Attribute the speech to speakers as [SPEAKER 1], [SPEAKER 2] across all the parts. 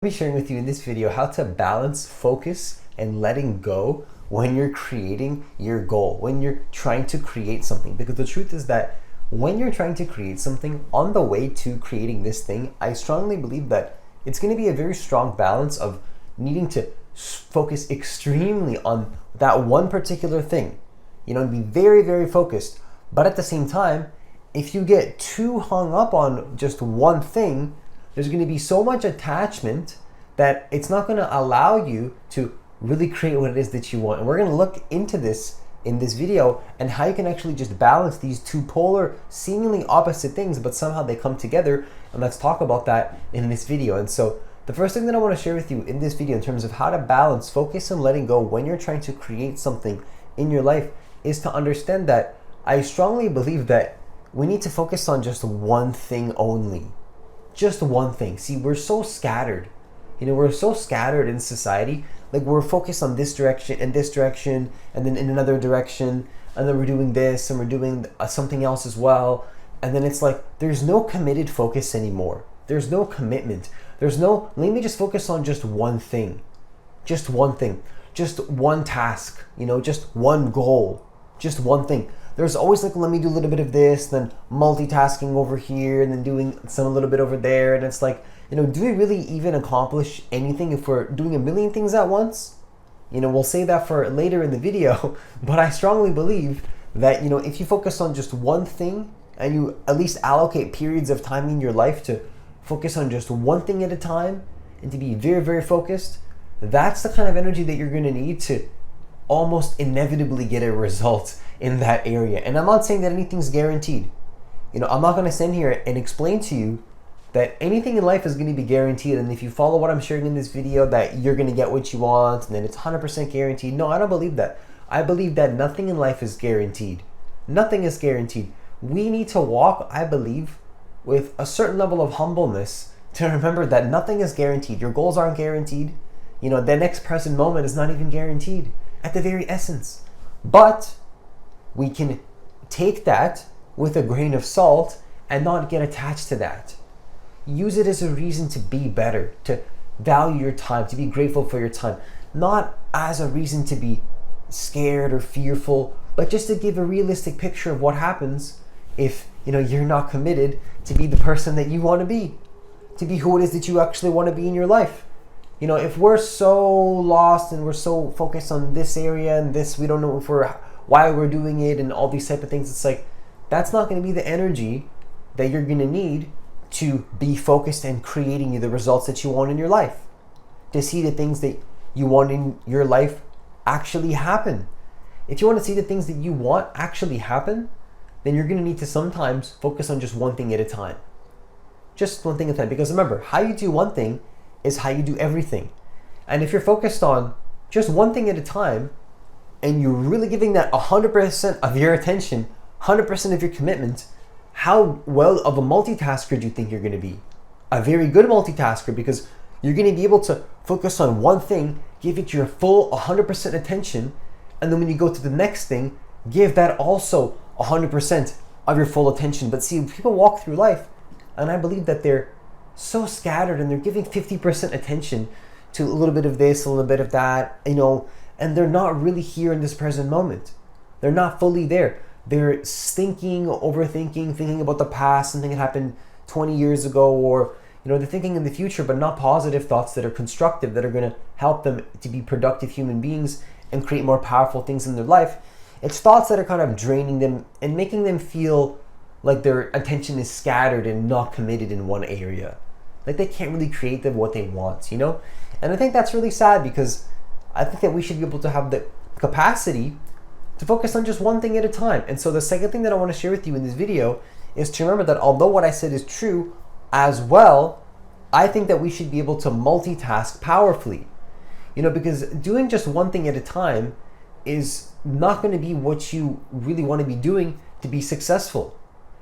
[SPEAKER 1] Be sharing with you in this video how to balance focus and letting go when you're creating your goal, when you're trying to create something. Because the truth is that when you're trying to create something, on the way to creating this thing, I strongly believe that it's going to be a very strong balance of needing to focus extremely on that one particular thing, and be very, very focused. But at the same time, if you get too hung up on just one thing, there's going to be so much attachment that it's not going to allow you to really create what it is that you want. And we're going to look into this in this video and how you can actually just balance these two polar, seemingly opposite things, but somehow they come together. And let's talk about that in this video. And so the first thing that I want to share with you in this video in terms of how to balance focus and letting go when you're trying to create something in your life is to understand that I strongly believe that we need to focus on just one thing only. Just one thing. See, we're so scattered. We're so scattered in society. Like, we're focused on this direction, and then in another direction, and then we're doing this, and we're doing something else as well. And then it's like, there's no committed focus anymore. There's no commitment. Let me just focus on just one thing. Just one thing. Just one task, just one goal. Just one thing. There's always like, let me do a little bit of this, then multitasking over here, and then doing a little bit over there. And it's like, do we really even accomplish anything if we're doing a million things at once? We'll say that for later in the video, but I strongly believe that, if you focus on just one thing and you at least allocate periods of time in your life to focus on just one thing at a time and to be very, very focused, that's the kind of energy that you're going to need to almost inevitably get a result in that area. And I'm not saying that anything's guaranteed. I'm not going to stand here and explain to you that anything in life is going to be guaranteed, and if you follow what I'm sharing in this video that you're going to get what you want and then it's 100% guaranteed. No, I don't believe that. I believe that nothing in life is guaranteed. Nothing is guaranteed. We need to walk, I believe, with a certain level of humbleness to remember that nothing is guaranteed. Your goals aren't guaranteed. The next present moment is not even guaranteed at the very essence. But we can take that with a grain of salt and not get attached to that. Use it as a reason to be better, to value your time, to be grateful for your time. Not as a reason to be scared or fearful, but just to give a realistic picture of what happens if you're not committed to be the person that you want to be who it is that you actually want to be in your life. If we're so lost and we're so focused on this area and this, we don't know why we're doing it and all these type of things, it's like, that's not going to be the energy that you're going to need to be focused and creating you the results that you want in your life, to see the things that you want in your life actually happen. If you want to see the things that you want actually happen, then you're going to need to sometimes focus on just one thing at a time. Just one thing at a time. Because remember, how you do one thing is how you do everything. And if you're focused on just one thing at a time, and you're really giving that 100% of your attention, 100% of your commitment, how well of a multitasker do you think you're going to be? A very good multitasker, because you're going to be able to focus on one thing, give it your full 100% attention, and then when you go to the next thing, give that also 100% of your full attention. But see, people walk through life, and I believe that they're so scattered and they're giving 50% attention to a little bit of this, a little bit of that, and they're not really here in this present moment. They're not fully there. They're thinking, overthinking, thinking about the past, something that happened 20 years ago, or they're thinking in the future, but not positive thoughts that are constructive, that are going to help them to be productive human beings and create more powerful things in their life. It's thoughts that are kind of draining them and making them feel like their attention is scattered and not committed in one area. Like they can't really create what they want, And I think that's really sad, because I think that we should be able to have the capacity to focus on just one thing at a time. And so the second thing that I want to share with you in this video is to remember that although what I said is true as well, I think that we should be able to multitask powerfully. Because doing just one thing at a time is not going to be what you really want to be doing to be successful.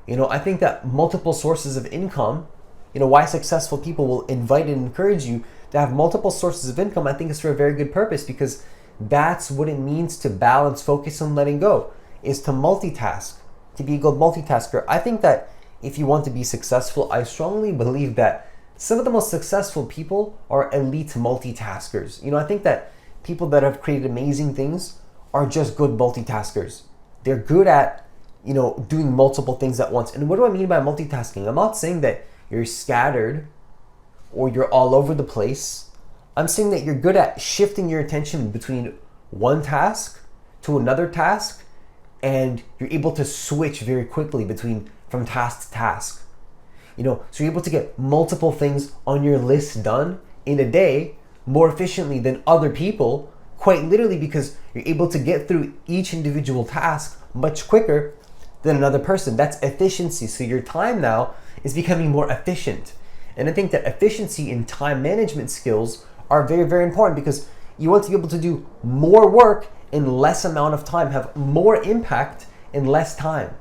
[SPEAKER 1] I think that multiple sources of income, why successful people will invite and encourage you to have multiple sources of income, I think is for a very good purpose, because that's what it means to balance focus and letting go, is to multitask, to be a good multitasker. I think that if you want to be successful, I strongly believe that Some of the most successful people are elite multitaskers. I think that people that have created amazing things are just good multitaskers. They're good at, doing multiple things at once. And what do I mean by multitasking? I'm not saying that you're scattered or you're all over the place. I'm saying that you're good at shifting your attention between one task to another task, and you're able to switch very quickly from task to task. So you're able to get multiple things on your list done in a day more efficiently than other people, quite literally because you're able to get through each individual task much quicker than another person. That's efficiency. So your time now is becoming more efficient. And I think that efficiency and time management skills are very, very important because you want to be able to do more work in less amount of time, have more impact in less time.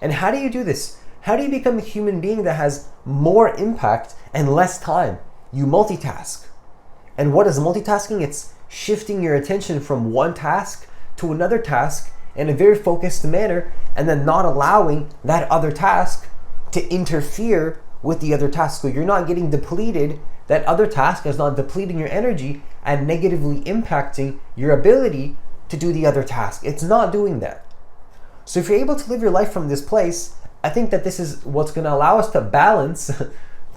[SPEAKER 1] And how do you do this? How do you become a human being that has more impact and less time? You multitask. And what is multitasking? It's shifting your attention from one task to another task in a very focused manner, and then not allowing that other task to interfere with the other task. So you're not getting depleted. That other task is not depleting your energy and negatively impacting your ability to do the other task. It's not doing that. So if you're able to live your life from this place, I think that this is what's going to allow us to balance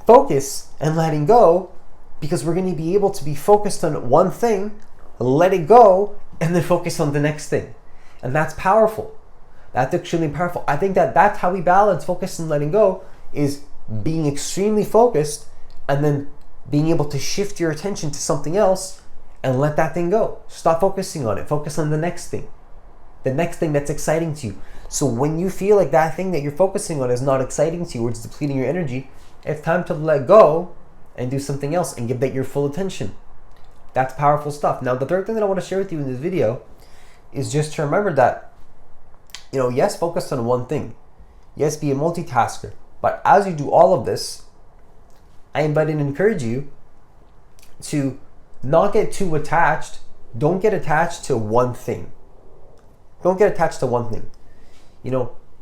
[SPEAKER 1] focus and letting go, because we're going to be able to be focused on one thing, let it go, and then focus on the next thing. And that's powerful. That's extremely powerful. I think that that's how we balance focus and letting go, is being extremely focused and then being able to shift your attention to something else and let that thing go. Stop focusing on it. Focus on the next thing that's exciting to you. So when you feel like that thing that you're focusing on is not exciting to you, or it's depleting your energy, it's time to let go and do something else and give that your full attention. That's powerful stuff. Now, the third thing that I want to share with you in this video is just to remember that, yes, focus on one thing. Yes, be a multitasker. But as you do all of this, I invite and encourage you to not get too attached. Don't get attached to one thing. Don't get attached to one thing.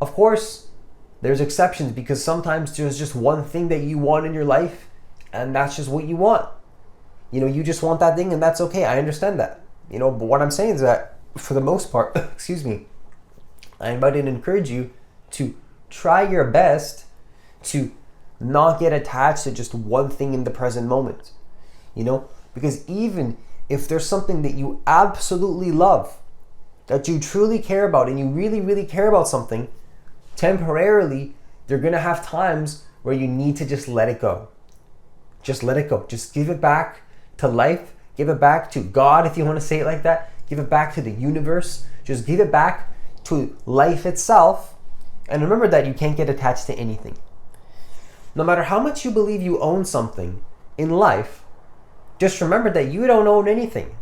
[SPEAKER 1] Of course, there's exceptions, because sometimes there's just one thing that you want in your life, and that's just what you want. You just want that thing, and that's okay. I understand that. But what I'm saying is that, for the most part, I invite and encourage you to try your best to not get attached to just one thing in the present moment. Because even if there's something that you absolutely love, that you truly care about, and you really, really care about something, temporarily, you're going to have times where you need to just let it go. Just let it go. Just give it back to life. Give it back to God, if you want to say it like that. Give it back to the universe. Just give it back to life itself. And remember that you can't get attached to anything. No matter how much you believe you own something in life, just remember that you don't own anything.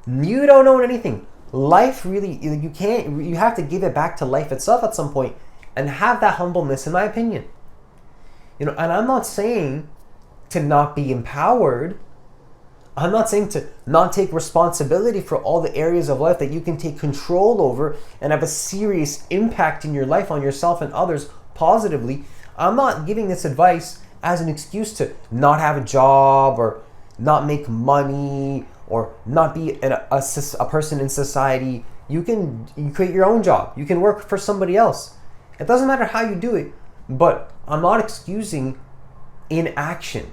[SPEAKER 1] You don't own anything. Life really, you have to give it back to life itself at some point and have that humbleness, in my opinion. And I'm not saying to not be empowered. I'm not saying to not take responsibility for all the areas of life that you can take control over and have a serious impact in your life on yourself and others positively. I'm not giving this advice as an excuse to not have a job or not make money or not be a person in society. You create your own job. You can work for somebody else. It doesn't matter how you do it, but I'm not excusing inaction.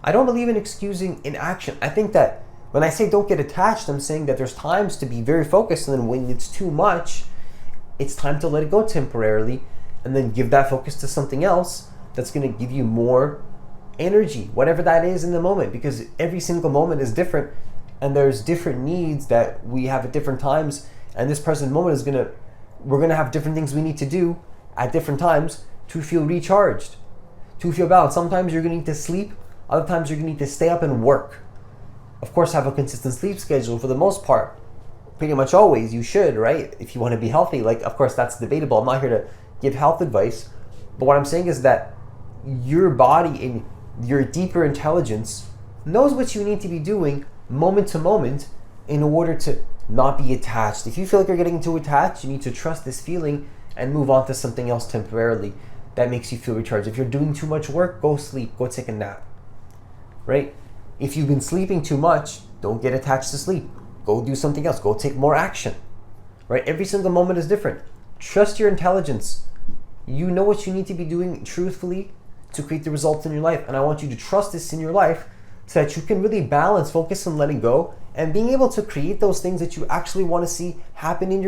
[SPEAKER 1] I don't believe in excusing inaction. I think that when I say don't get attached, I'm saying that there's times to be very focused, and then when it's too much, it's time to let it go temporarily and then give that focus to something else that's going to give you more energy, whatever that is in the moment, because every single moment is different and there's different needs that we have at different times, and this present moment we're going to have different things we need to do at different times to feel recharged, to feel balanced. Sometimes you're going to need to sleep, other times you're going to need to stay up and work. Of course, have a consistent sleep schedule for the most part. Pretty much always you should, right? If you want to be healthy. Of course, that's debatable. I'm not here to give health advice, but what I'm saying is that your body and your deeper intelligence knows what you need to be doing moment to moment in order to not be attached. If you feel like you're getting too attached, you need to trust this feeling and move on to something else temporarily. that makes you feel recharged. If you're doing too much work, go sleep, go take a nap, right? If you've been sleeping too much, don't get attached to sleep. Go do something else, go take more action, right? Every single moment is different. Trust your intelligence. You know what you need to be doing truthfully to create the results in your life. And I want you to trust this in your life so that you can really balance, focus on letting go and being able to create those things that you actually want to see happen in your